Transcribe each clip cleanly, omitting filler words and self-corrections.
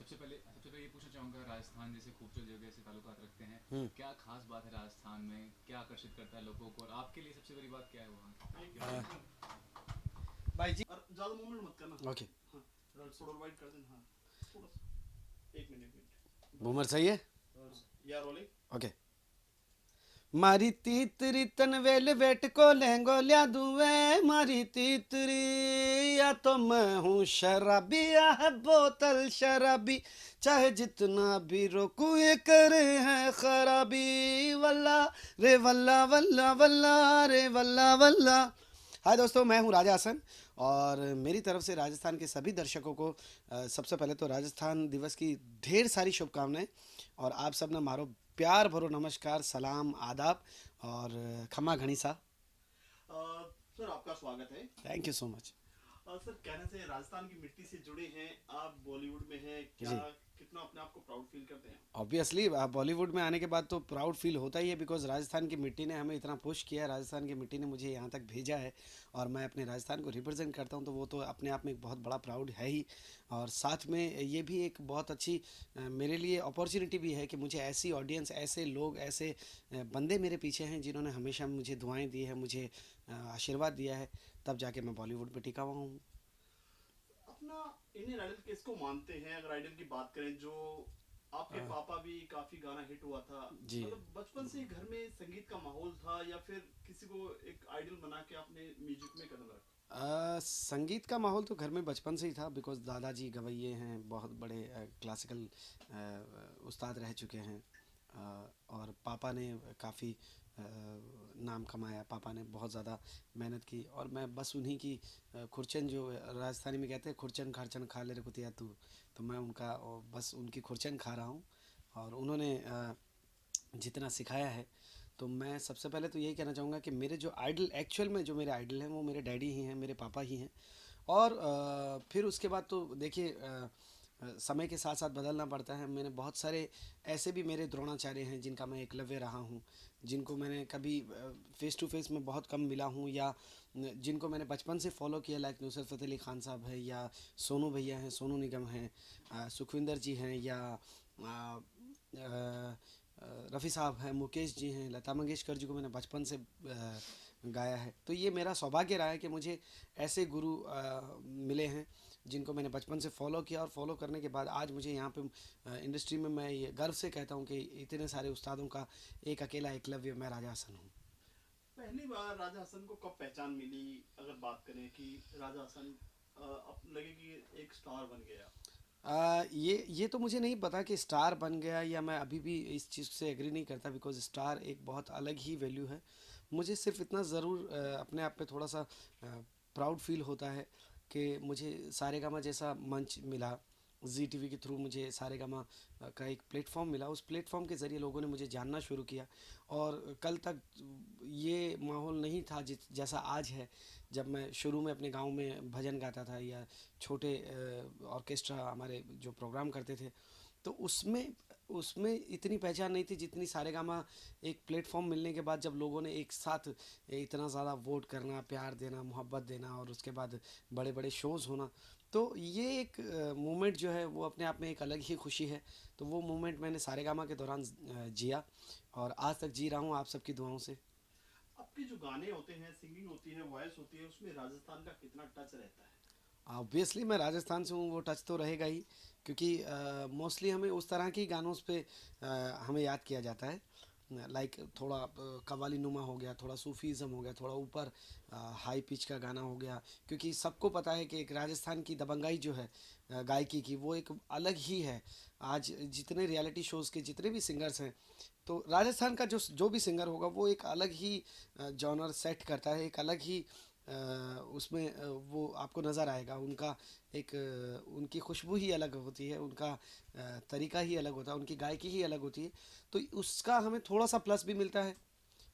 सबसे पहले ये पूछना चाहूँगा, राजस्थान जैसे खूबसूरत जगह से ताल्लुकात रखते हैं, हम्म। क्या खास बात है राजस्थान में, क्या आकर्षित करता है लोगों को, और आपके लिए सबसे बड़ी बात क्या है वहाँ अ, की? भाई जी। और ज़्यादा मूवमेंट मत करना। ओके। हाँ, थोड़ा वाइड कर देना। हाँ, थोड़ा सा, एक मिनट एक मिनट बूमर बस। सही है। हाँ, या रोलिंग। ओके। मारी तीतरी तन वेलवेट को लहंगो लिया दुए, मारी तीतरी या तो मैं हूँ शराबी या है बोतल शराबी, चाहे जितना भी रोकू ये करे है खराबी, वल्ला रे वल्ला वल्ला वल्ला रे वल्ला वल्ला। हाय दोस्तों, मैं हूँ राजा हसन और मेरी तरफ से राजस्थान के सभी दर्शकों को सबसे पहले तो राजस्थान दिवस की ढेर सारी शुभकामनाएं। और आप सब ने मारो प्यार भरो नमस्कार सलाम आदाब और खमा घनी सा। सर, आपका स्वागत है। Thank you so much. Sir, कहने से राजस्थान की मिट्टी से जुड़े हैं आप, बॉलीवुड में हैं क्या? जी। कितना अपने आप को प्राउड फील करते हैं? ऑब्वियसली बॉलीवुड में आने के बाद तो प्राउड फील होता ही है, बिकॉज राजस्थान की मिट्टी ने हमें इतना पुश किया है, राजस्थान की मिट्टी ने मुझे यहाँ तक भेजा है और मैं अपने राजस्थान को रिप्रेजेंट करता हूँ, तो वो तो अपने आप में एक बहुत बड़ा प्राउड है ही। और साथ में ये भी एक बहुत अच्छी मेरे लिए अपॉर्चुनिटी भी है कि मुझे ऐसी ऑडियंस, ऐसे लोग, ऐसे बंदे मेरे पीछे हैं जिन्होंने हमेशा मुझे दुआएं दी है, मुझे आशीर्वाद दिया है, तब जाके मैं बॉलीवुड में टिका हुआ हूँ। अपना इंडियन आइडल किसको मानते हैं? अगर आइडल की बात करें, जो आपके अ, पापा भी काफी गाना हिट हुआ था, जी। मतलब बचपन से ही घर में संगीत का माहौल था या फिर किसी को एक आइडल बना के आपने म्यूजिक में कदम रखा? संगीत का माहौल तो घर में बचपन से ही था, बिकॉज दादाजी गवैये हैं, बहुत बड़े क्लासिकल उस्ताद रह चुके हैं। और पापा ने काफ़ी नाम कमाया, पापा ने बहुत ज़्यादा मेहनत की और मैं बस उन्हीं की खुरचन, जो राजस्थानी में कहते हैं खुरचन खारचन खा ले रे कुतिया तू, तो मैं उनका बस उनकी खुरचन खा रहा हूँ। और उन्होंने जितना सिखाया है, तो मैं सबसे पहले तो यही कहना चाहूँगा कि मेरे जो आइडल, एक्चुअल में जो मेरे आइडल हैं वो मेरे डैडी ही हैं, मेरे पापा ही हैं। और फिर उसके बाद तो देखिए समय के साथ साथ बदलना पड़ता है। मैंने बहुत सारे ऐसे भी मेरे द्रोणाचार्य हैं जिनका मैं एकलव्य रहा हूँ, जिनको मैंने कभी फेस टू फेस में बहुत कम मिला हूँ, या जिनको मैंने बचपन से फॉलो किया, लाइक नुसरत फ़तेह अली खान साहब है, या सोनू भैया हैं, सोनू निगम हैं, सुखविंदर जी हैं, या रफ़ी साहब हैं, मुकेश जी हैं, लता मंगेशकर जी को मैंने बचपन से गाया है। तो ये मेरा सौभाग्य रहा है कि मुझे ऐसे गुरु मिले हैं जिनको मैंने बचपन से फॉलो किया, और फॉलो करने के बाद आज मुझे यहाँ पे इंडस्ट्री में मैं ये गर्व से कहता हूँ कि इतने सारे उस्तादों का एक अकेला एकलव्य मैं राजा हसन हूँ। पहली बार राजा हसन को कब पहचान मिली? अगर बात करें कि राजा हसन अब लगे कि एक स्टार बन गया। ये तो मुझे नहीं पता कि स्टार बन गया, या मैं अभी भी इस चीज़ से एग्री नहीं करता, बिकॉज स्टार एक बहुत अलग ही वैल्यू है। मुझे सिर्फ इतना ज़रूर अपने आप पे थोड़ा सा प्राउड फील होता है कि मुझे सारेगामा जैसा मंच मिला, जी टी वी के थ्रू मुझे सारेगामा का एक प्लेटफॉर्म मिला, उस प्लेटफॉर्म के ज़रिए लोगों ने मुझे जानना शुरू किया। और कल तक ये माहौल नहीं था जैसा आज है। जब मैं शुरू में अपने गांव में भजन गाता था, या छोटे ऑर्केस्ट्रा हमारे जो प्रोग्राम करते थे, तो उसमें उसमें इतनी पहचान नहीं थी जितनी सारेगामा एक प्लेटफॉर्म मिलने के बाद, जब लोगों ने एक साथ इतना ज़्यादा वोट करना, प्यार देना, मोहब्बत देना, और उसके बाद बड़े बड़े शोज़ होना, तो ये एक मोमेंट जो है वो अपने आप में एक अलग ही खुशी है। तो वो मोमेंट मैंने सारेगामा के दौरान जिया, और आज तक जी रहा हूँ आप सबकी दुआओं से। आपके जो गाने होते हैं, सिंगिंग होती है, वॉइस होती है, उसमें राजस्थान का कितना टच रहता है? ऑब्वियसली मैं राजस्थान से हूँ, वो टच तो रहेगा ही, क्योंकि मोस्टली हमें उस तरह के गानों पे हमें याद किया जाता है, लाइक थोड़ा कव्वाली नुमा हो गया, थोड़ा सूफीज़म हो गया, थोड़ा ऊपर हाई पिच का गाना हो गया। क्योंकि सबको पता है कि एक राजस्थान की दबंगाई जो है गायकी की, वो एक अलग ही है। आज जितने रियलिटी शोज़ के जितने भी सिंगर्स हैं, तो राजस्थान का जो जो भी सिंगर होगा वो एक अलग ही जॉनर सेट करता है, एक अलग ही उसमें वो आपको नज़र आएगा। उनका एक उनकी खुशबू ही अलग होती है, उनका तरीका ही अलग होता है, उनकी गायकी ही अलग होती है। तो उसका हमें थोड़ा सा प्लस भी मिलता है,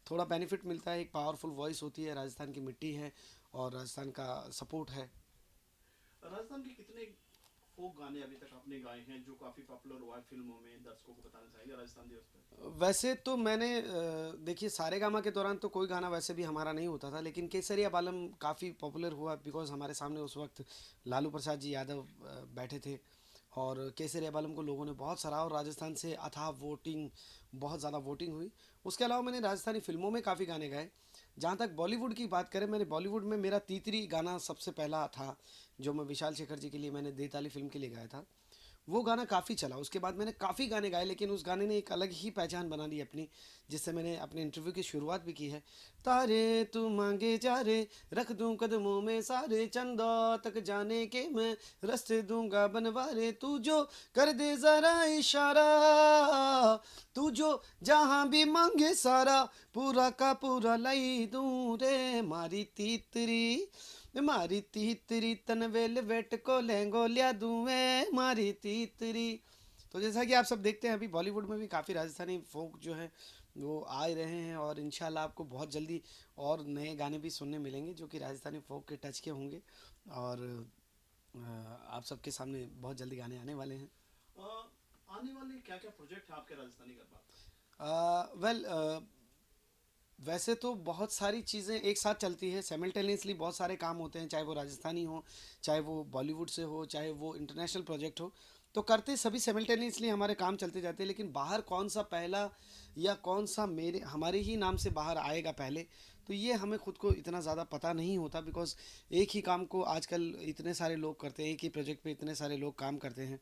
थोड़ा बेनिफिट मिलता है। एक पावरफुल वॉइस होती है, राजस्थान की मिट्टी है और राजस्थान का सपोर्ट है। राजस्थान के कितने फोक गाने अभी तक आपने गाए हैं जो काफी पॉपुलर हुआ है फिल्मों में? दर्शकों को बताना चाहेंगे राजस्थान दिवस पर। वैसे तो मैंने देखिए सारेगामा के दौरान तो कोई गाना वैसे भी हमारा नहीं होता था, लेकिन केसरिया बालम काफ़ी पॉपुलर हुआ, बिकॉज़ हमारे सामने उस वक्त लालू प्रसाद जी यादव बैठे थे, और केसरी एल्बम को लोगों ने बहुत सराहा और राजस्थान से अथाह वोटिंग, बहुत ज़्यादा वोटिंग हुई। उसके अलावा मैंने राजस्थानी फ़िल्मों में काफ़ी गाने गाए। जहाँ तक बॉलीवुड की बात करें, मैंने बॉलीवुड में मेरा तीतरी गाना सबसे पहला था, जो मैं विशाल शेखर जी के लिए मैंने देताली फ़िल्म के लिए गाया था। वो गाना काफ़ी चला। उसके बाद मैंने काफ़ी गाने गाए, लेकिन उस गाने ने एक अलग ही पहचान बना ली अपनी, जिससे मैंने अपने इंटरव्यू की शुरुआत भी की है। तारे तू मांगे जा रे, रख दूं कदमों में सारे, चंदा तक जाने के मैं रास्ते दूंगा बनवारे, तू जो कर दे जरा इशारा, तू जो जहां भी मांगे सारा, पूरा का पूरा लाई दूं रे मारी तीतरी, मारी तीतरी तन वेलवेट को लहंगो लिया दूँ मारी तीतरी। तो जैसा कि आप सब देखते हैं, अभी बॉलीवुड में भी काफ़ी राजस्थानी फोक जो है वो आ रहे हैं, और इंशाल्लाह आपको बहुत जल्दी और नए गाने भी सुनने मिलेंगे जो कि राजस्थानी फोक के टच के होंगे। और आप सबके सामने बहुत जल्दी गाने आने वाले हैं। आने वाले क्या क्या प्रोजेक्ट है आपके राजस्थानी गरबा? वेल, वैसे तो बहुत सारी चीज़ें एक साथ चलती है, साइमल्टेनियसली बहुत सारे काम होते हैं, चाहे वो राजस्थानी हो, चाहे वो बॉलीवुड से हो, चाहे वो इंटरनेशनल प्रोजेक्ट हो। तो करते सभी साइमल्टेनियसली हमारे काम चलते जाते हैं, लेकिन बाहर कौन सा पहला या कौन सा मेरे हमारे ही नाम से बाहर आएगा पहले, तो ये हमें खुद को इतना ज़्यादा पता नहीं होता। बिकॉज एक ही काम को आजकल इतने सारे लोग करते हैं, एक ही प्रोजेक्ट पे इतने सारे लोग काम करते हैं।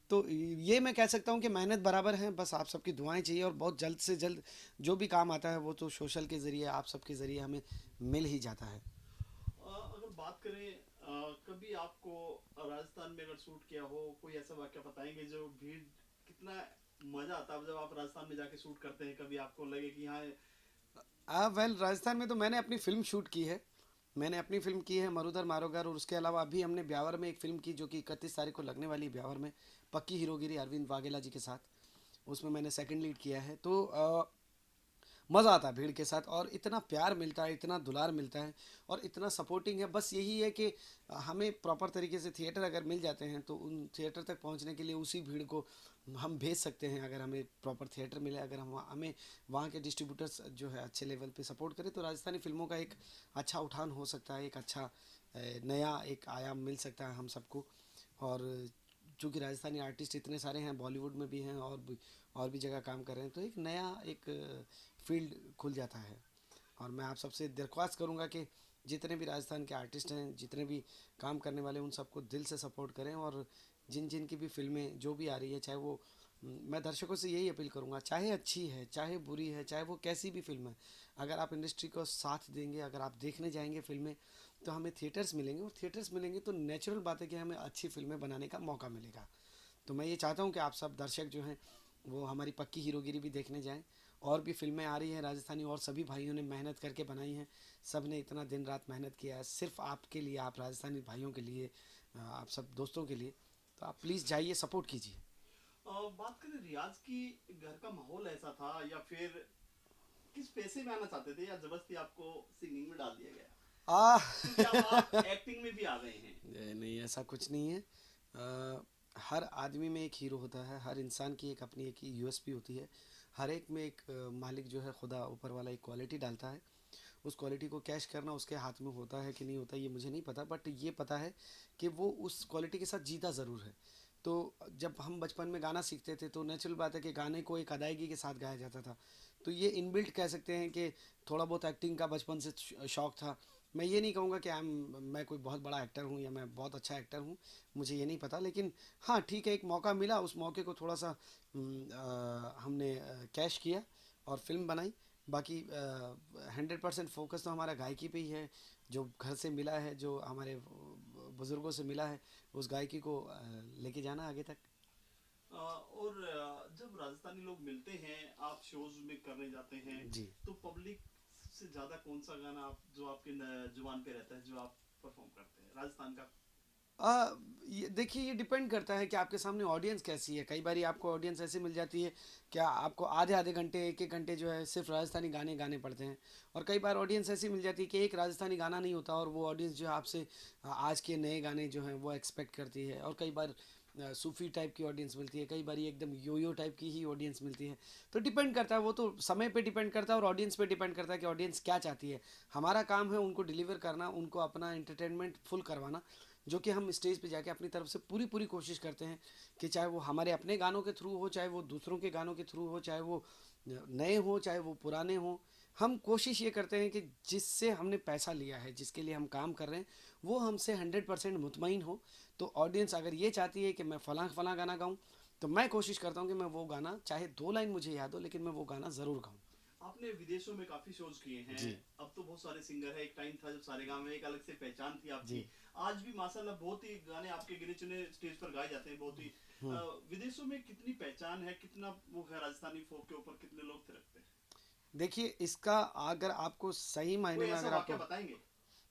तो ये मैं कह सकता हूँ कि मेहनत बराबर है, बस आप सबकी दुआएं चाहिए, और बहुत जल्द से जल्द जो भी काम आता है वो तो सोशल के ज़रिए, आप सबके ज़रिए हमें मिल ही जाता है। अगर बात करें कभी आपको राजस्थान में अगर शूट किया हो, कोई ऐसा वाक्य बताएंगे जो भीड़, कितना मजा आता है जब आप राजस्थान में जाके शूट करते हैं, कभी आपको लगे कि हाँ? वेल, राजस्थान में तो मैंने अपनी फ़िल्म शूट की है। मैंने अपनी फ़िल्म की है मरुधर मारोगर, और उसके अलावा अभी हमने ब्यावर में एक फ़िल्म की जो कि 31 तारीख को लगने वाली है ब्यावर में, पक्की हीरोगिरी अरविंद वाघेला जी के साथ। उसमें मैंने सेकंड लीड किया है। तो मज़ा आता है भीड़ के साथ, और इतना प्यार मिलता है, इतना दुलार मिलता है, और इतना सपोर्टिंग है। बस यही है कि हमें प्रॉपर तरीके से थिएटर अगर मिल जाते हैं तो उन थिएटर तक पहुंचने के लिए उसी भीड़ को हम भेज सकते हैं। अगर हमें प्रॉपर थिएटर मिले, अगर हमें वहाँ के डिस्ट्रीब्यूटर्स जो है अच्छे लेवल पे सपोर्ट करें, तो राजस्थानी फ़िल्मों का एक अच्छा उठान हो सकता है, एक अच्छा नया एक आयाम मिल सकता है हम सबको। और चूँकि राजस्थानी आर्टिस्ट इतने सारे हैं, बॉलीवुड में भी हैं, और भी जगह काम कर रहे हैं, तो एक नया एक फील्ड खुल जाता है। और मैं आप सबसे दरख्वास्त करूंगा कि जितने भी राजस्थान के आर्टिस्ट हैं, जितने भी काम करने वाले हैं, उन सबको दिल से सपोर्ट करें। और जिन जिन की भी फिल्में जो भी आ रही है, चाहे वो, मैं दर्शकों से यही अपील करूंगा, चाहे अच्छी है, चाहे बुरी है, चाहे वो कैसी भी फिल्म है, अगर आप इंडस्ट्री को साथ देंगे, अगर आप देखने जाएंगे फिल्में, तो हमें थिएटर्स मिलेंगे, और थिएटर्स मिलेंगे तो नेचुरल बात है कि हमें अच्छी फिल्में बनाने का मौका मिलेगा। तो मैं ये चाहता हूँ कि आप सब दर्शक जो हैं वो हमारी पक्की हीरोगिरी भी देखने जाएं। और भी फिल्में आ रही हैं राजस्थानी, और सभी भाइयों ने मेहनत करके बनाई हैं। सब ने इतना दिन रात मेहनत किया है सिर्फ आपके लिए, आप राजस्थानी भाइयों के लिए, आप सब दोस्तों के लिए। तो आप प्लीज़ जाइए, सपोर्ट कीजिए। बात करें रियाज की, घर का माहौल ऐसा था या फिर किस पैसे में आना चाहते थे, या जबरदस्ती आपको सिंगिंग में डाल दिया गया? आ क्योंकि अब आप एक्टिंग में भी आ गए हैं। नहीं, ऐसा कुछ नहीं है। हर आदमी में एक हीरो होता है, हर इंसान की एक अपनी एक यूएसपी होती है। हर एक में एक मालिक जो है, खुदा ऊपर वाला एक क्वालिटी डालता है। उस क्वालिटी को कैश करना उसके हाथ में होता है कि नहीं होता, ये मुझे नहीं पता, बट ये पता है कि वो उस क्वालिटी के साथ जीता ज़रूर है। तो जब हम बचपन में गाना सीखते थे, तो नेचुरल बात है कि गाने को एक अदायगी के साथ गाया जाता था। तो ये इनबिल्ट कह सकते हैं कि थोड़ा बहुत एक्टिंग का बचपन से शौक़ था। मैं ये नहीं कहूँगा कि मैं कोई बहुत बड़ा एक्टर हूँ या मैं बहुत अच्छा एक्टर हूँ, मुझे ये नहीं पता। लेकिन हाँ ठीक है, एक मौका मिला, उस मौके को थोड़ा सा हमने कैश किया और फिल्म बनाई। बाकी 100% फोकस तो हमारा गायकी पे ही है। जो घर से मिला है, जो हमारे बुज़ुर्गों से मिला है, उस गायकी को लेके जाना आगे तक। और जब राजस्थानी लोग मिलते हैं, आप शोज में करने जाते हैं, जी। तो पब्लिक से ज्यादा कौन सा गाना आप, जो आपके जुबान पे रहता है, जो आप परफॉर्म करते हैं राजस्थान का? ये देखिए, ये डिपेंड करता है कि आपके सामने ऑडियंस कैसी है। कई बार आपको ऑडियंस ऐसी मिल जाती है कि आपको आधे आधे घंटे, एक एक घंटे जो है सिर्फ राजस्थानी गाने गाने पड़ते हैं। और कई बार ऑडियंस ऐसी मिल जाती है कि एक राजस्थानी गाना नहीं होता, और वो ऑडियंस जो है आपसे आज के नए गाने जो हैं वो एक्सपेक्ट करती है। और कई बार सूफ़ी टाइप की ऑडियंस मिलती है, कई बार ये एकदम यो टाइप की ही ऑडियंस मिलती है। तो डिपेंड करता है, वो तो समय पे डिपेंड करता है और ऑडियंस पे डिपेंड करता है कि ऑडियंस क्या चाहती है। हमारा काम है उनको डिलीवर करना, उनको अपना एंटरटेनमेंट फुल करवाना। जो कि हम स्टेज पे जाके अपनी तरफ से पूरी पूरी कोशिश करते हैं कि चाहे वो हमारे अपने गानों के थ्रू हो, चाहे वो दूसरों के गानों के थ्रू हो, चाहे वो नए हो, चाहे वो पुराने हो, हम कोशिश ये करते हैं कि जिससे हमने पैसा लिया है, जिसके लिए हम काम कर रहे हैं, वो हमसे 100% मुतमईन हो। तो ऑडियंस अगर ये चाहती है कि मैं फ़लाँ फ़लाँ गाना गाऊँ, तो मैं कोशिश करता हूँ कि मैं वो गाना, चाहे 2 लाइन मुझे याद हो, लेकिन मैं वो गाना ज़रूर गाऊँ। आपने विदेशों में काफी शोज किए हैं। जी। अब तो बहुत सारे सिंगर है। एक टाइम था जब सारेगामा में एक अलग से पहचान थी आपकी। जी। आज भी माशाल्लाह बहुत ही गाने आपके गिने चुने स्टेज पर गाए जाते हैं, बहुत ही विदेशों में कितनी पहचान है, कितना वो है राजस्थानी फोक के ऊपर, कितने लोग थिरकते हैं? देखिए, इसका अगर आपको सही मायने कोई में ऐसा अगर वाकया आपको बताएंगे?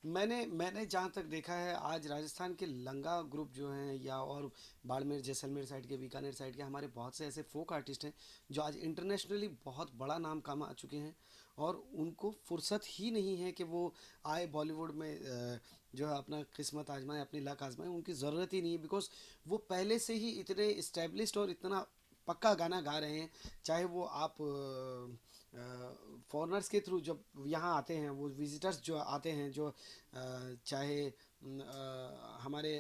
मैंने जहाँ तक देखा है, आज राजस्थान के लंगा ग्रुप जो हैं, या और बाड़मेर जैसलमेर साइड के, बीकानेर साइड के हमारे बहुत से ऐसे फोक आर्टिस्ट हैं जो आज इंटरनेशनली बहुत बड़ा नाम कमा चुके हैं, और उनको फुर्सत ही नहीं है कि वो आए बॉलीवुड में जो है अपना किस्मत आजमाएं, अपनी लक आजमाएं। उनकी ज़रूरत ही नहीं है, बिकॉज वो पहले से ही इतने इस्टेब्लिश्ड और इतना पक्का गाना गा रहे हैं। चाहे वो आप फॉरेनर्स के थ्रू जब यहाँ आते हैं, वो विजिटर्स जो आते हैं, जो चाहे हमारे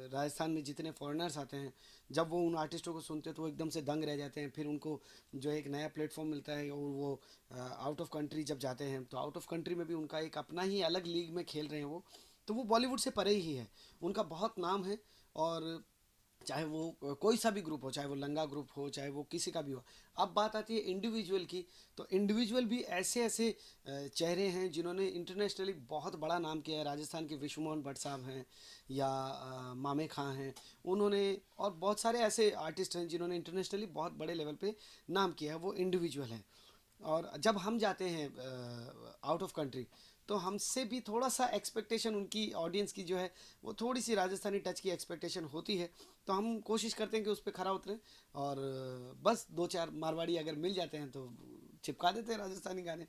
राजस्थान में जितने फॉरेनर्स आते हैं, जब वो उन आर्टिस्टों को सुनते हैं तो वो एकदम से दंग रह जाते हैं। फिर उनको जो है एक नया प्लेटफॉर्म मिलता है, और वो आउट ऑफ कंट्री जब जाते हैं, तो आउट ऑफ कंट्री में भी उनका एक अपना ही अलग लीग में खेल रहे हैं वो। तो वो बॉलीवुड से परे ही है, उनका बहुत नाम है। और चाहे वो कोई सा भी ग्रुप हो, चाहे वो लंगा ग्रुप हो, चाहे वो किसी का भी हो। अब बात आती है इंडिविजुअल की, तो इंडिविजुअल भी ऐसे ऐसे चेहरे हैं जिन्होंने इंटरनेशनली बहुत बड़ा नाम किया है। राजस्थान के विश्वमोहन भट्ट साहब हैं, या मामे खां हैं, उन्होंने, और बहुत सारे ऐसे आर्टिस्ट हैं जिन्होंने इंटरनेशनली बहुत बड़े लेवल पे नाम किया है, वो इंडिविजुअल हैं। और जब हम जाते हैं आउट ऑफ कंट्री, तो हमसे भी थोड़ा सा एक्सपेक्टेशन उनकी ऑडियंस की जो है, वो थोड़ी सी राजस्थानी टच की एक्सपेक्टेशन होती है। तो हम कोशिश करते हैं कि उस पर खरा उतरें, और बस 2-4 मारवाड़ी अगर मिल जाते हैं तो चिपका देते हैं राजस्थानी गाने।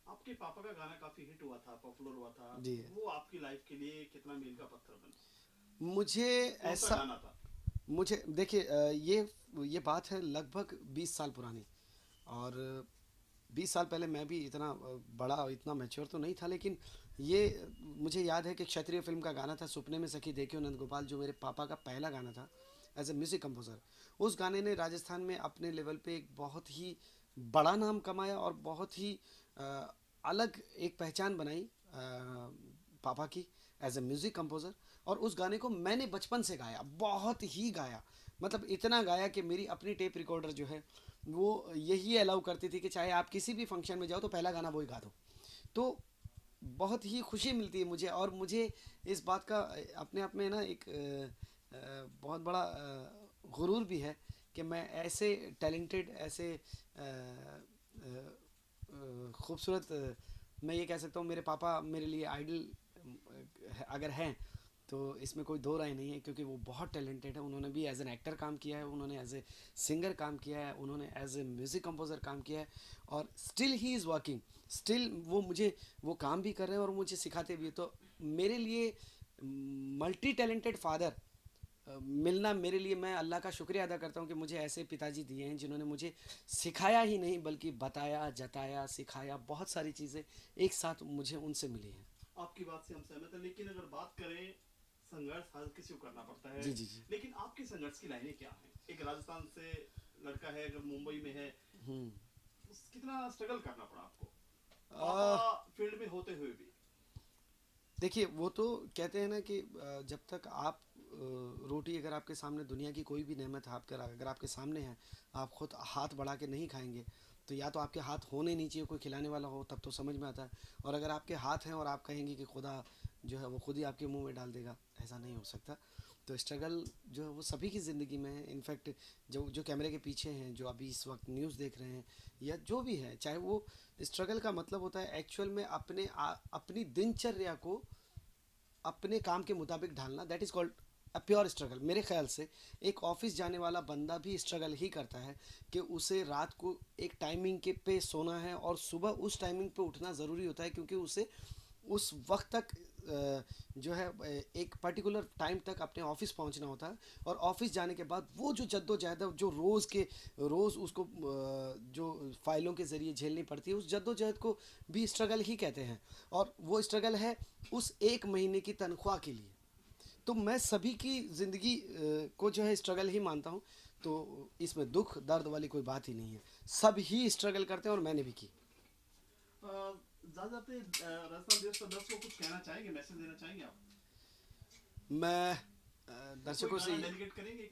आपके पापा का गाना काफी हिट हुआ था, पॉपुलर हुआ था। जी। वो आपकी लाइफ के लिए कितना मील का पत्थर बना? मुझे कौन सा ऐसा, गाना था? मुझे देखिए, ये बात है लगभग 20 साल पुरानी, और 20 साल पहले मैं भी इतना बड़ा, इतना मैच्योर तो नहीं था, लेकिन ये मुझे याद है कि क्षत्रिय फिल्म का गाना था, सपने में सखी देखियो नंदगोपाल, जो मेरे पापा का पहला गाना था एज ए म्यूज़िक कंपोज़र। उस गाने ने राजस्थान में अपने लेवल पे एक बहुत ही बड़ा नाम कमाया, और बहुत ही अलग एक पहचान बनाई पापा की एज ए म्यूज़िक कंपोज़र। और उस गाने को मैंने बचपन से गाया, बहुत ही गाया, मतलब इतना गाया कि मेरी अपनी टेप रिकॉर्डर जो है वो यही अलाउ करती थी कि चाहे आप किसी भी फंक्शन में जाओ तो पहला गाना वही गा दो। तो बहुत ही खुशी मिलती है मुझे, और मुझे इस बात का अपने आप में ना एक बहुत बड़ा गुरूर भी है कि मैं ऐसे टैलेंटेड, ऐसे खूबसूरत, मैं ये कह सकता हूँ, मेरे पापा मेरे लिए आइडल अगर हैं, तो इसमें कोई दो राय नहीं है, क्योंकि वो बहुत टैलेंटेड है। उन्होंने भी एज एन एक्टर काम किया है, उन्होंने एज ए सिंगर काम किया है, उन्होंने एज ए म्यूज़िक कंपोज़र काम किया है, और still he is working, still वो मुझे वो काम भी कर रहे हैं और मुझे सिखाते भी हैं। तो मेरे लिए मल्टी टैलेंटेड फादर मिलना, मेरे लिए, मैं अल्लाह का शुक्रिया अदा करता हूँ कि मुझे ऐसे पिताजी दिए हैं जिन्होंने मुझे सिखाया ही नहीं, बल्कि बताया, जताया, सिखाया, बहुत सारी चीज़ें एक साथ मुझे उनसे मिली हैं। आपकी बात से हम सहमत हैं, लेकिन अगर बात करें, संघर्ष हर किसी को करना पड़ता है। जी जी जी। लेकिन आपके संघर्ष की लाइनें क्या हैं? एक राजस्थान से लड़का है, अगर मुंबई में है, कितना स्ट्रगल करना पड़ा आपको पापा फील्ड में होते हुए भी? देखिए, वो तो कहते हैं ना कि जब तक आप रोटी, अगर आपके सामने दुनिया की कोई भी नेमत है, आपके अगर आपके सामने है, आप खुद हाथ बढ़ा के नहीं खाएंगे, तो या तो आपके हाथ होने नहीं चाहिए, कोई खिलाने वाला हो, तब तो समझ में आता है। और अगर आपके हाथ हैं और आप कहेंगे कि खुदा जो है वो खुद ही आपके मुंह में डाल देगा, ऐसा नहीं हो सकता। तो स्ट्रगल जो है वो सभी की ज़िंदगी में है। इनफैक्ट जो जो कैमरे के पीछे हैं, जो अभी इस वक्त न्यूज़ देख रहे हैं, या जो भी है, चाहे वो, स्ट्रगल का मतलब होता है एक्चुअल में अपनी दिनचर्या को अपने काम के मुताबिक ढालना। That is called a pure struggle. मेरे ख्याल से एक ऑफिस जाने वाला बंदा भी स्ट्रगल ही करता है कि उसे रात को एक टाइमिंग के पे सोना है, और सुबह उस टाइमिंग पे उठना ज़रूरी होता है, क्योंकि उसे उस वक्त तक जो है एक पर्टिकुलर टाइम तक अपने ऑफिस पहुंचना होता है। और ऑफिस जाने के बाद वो जो जद्दोजहद, जो रोज़ उसको जो फाइलों के ज़रिए झेलनी पड़ती है, उस जद्दोजहद को भी स्ट्रगल ही कहते हैं। और वो स्ट्रगल है उस एक महीने की तनख्वाह के लिए। तो मैं सभी की ज़िंदगी को जो है स्ट्रगल ही मानता हूँ। तो इसमें दुख दर्द वाली कोई बात ही नहीं है, सब ही स्ट्रगल करते हैं और मैंने भी की। जाते राजस्थान दिवस पर दर्शकों को कुछ कहना चाहेंगे, मैसेज देना चाहेंगे आप? मैं कोई दर्शकों से गाना डेडिकेट करेंगे?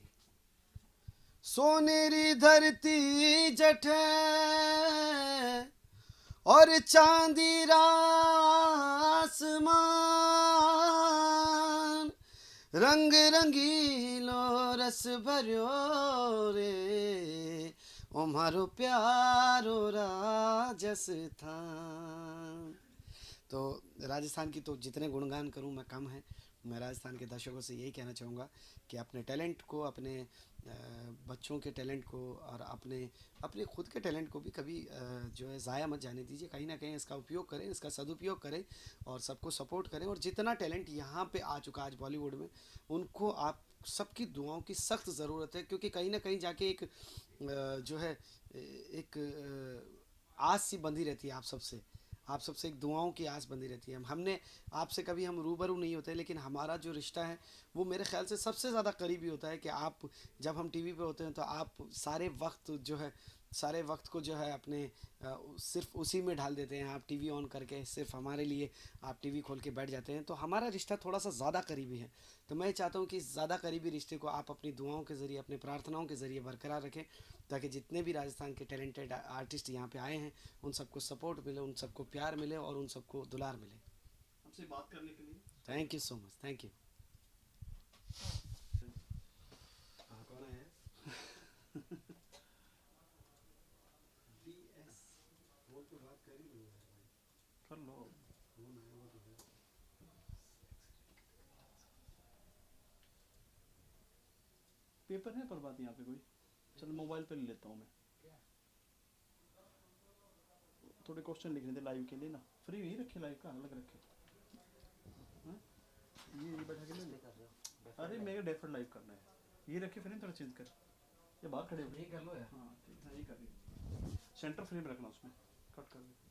सोनेरी धरती जठे और चांदी आसमान, रंग रंगीलो रस भरियो रे, ओ मारो प्यारो राजस्थान। तो राजस्थान की तो जितने गुणगान करूं मैं कम है। मैं राजस्थान के दर्शकों से यही कहना चाहूँगा कि अपने टैलेंट को, अपने बच्चों के टैलेंट को और अपने अपने खुद के टैलेंट को भी कभी जो है ज़ाया मत जाने दीजिए। कहीं ना कहीं इसका उपयोग करें, इसका सदुपयोग करें और सबको सपोर्ट करें। और जितना टैलेंट यहाँ पे आ चुका आज बॉलीवुड में, उनको आप सबकी दुआओं की सख्त ज़रूरत है, क्योंकि कहीं ना कहीं जाके एक जो है एक आस सी बंधी रहती है आप सबसे एक दुआओं की आस बंधी रहती है। हमने आपसे कभी हम रूबरू नहीं होते, लेकिन हमारा जो रिश्ता है वो मेरे ख्याल से सबसे ज़्यादा करीबी होता है कि आप जब हम टीवी पे होते हैं तो आप सारे वक्त को जो है अपने सिर्फ उसी में ढाल देते हैं। आप टीवी ऑन करके सिर्फ हमारे लिए आप टीवी खोल के बैठ जाते हैं, तो हमारा रिश्ता थोड़ा सा ज़्यादा करीबी है। तो मैं चाहता हूँ कि इस ज़्यादा करीबी रिश्ते को आप अपनी दुआओं के ज़रिए, अपनी प्रार्थनाओं के ज़रिए बरकरार रखें, ताकि जितने भी राजस्थान के टैलेंटेड आर्टिस्ट यहाँ पे आए हैं उन सबको सपोर्ट मिले, उन सबको प्यार मिले और उन सबको दुलार मिले। हमसे बात करने के लिए thank you so much, thank you. कौन है? फोन पे बात कर ही लो यार भाई। कर लो। फोन आया वो तो है। पेपर है पर बात यहाँ पे कोई? चलो मोबाइल पे ले लेता हूँ मैं। थोड़े क्वेश्चन लिखने थे लाइव के लिए ना। फ्री ही रखे लाइव का, अलग रखे? हाँ? ये बैठा के ले ले। अरे मेरा डेफर लाइव करना है, ये रखे फ्रेम थोड़ा चेंज कर, ये बाहर खड़े हो। ये कर लो यार। हाँ ठीक है, ये कर रही। सेंटर फ्रेम रखना उसमें, कट कर दे।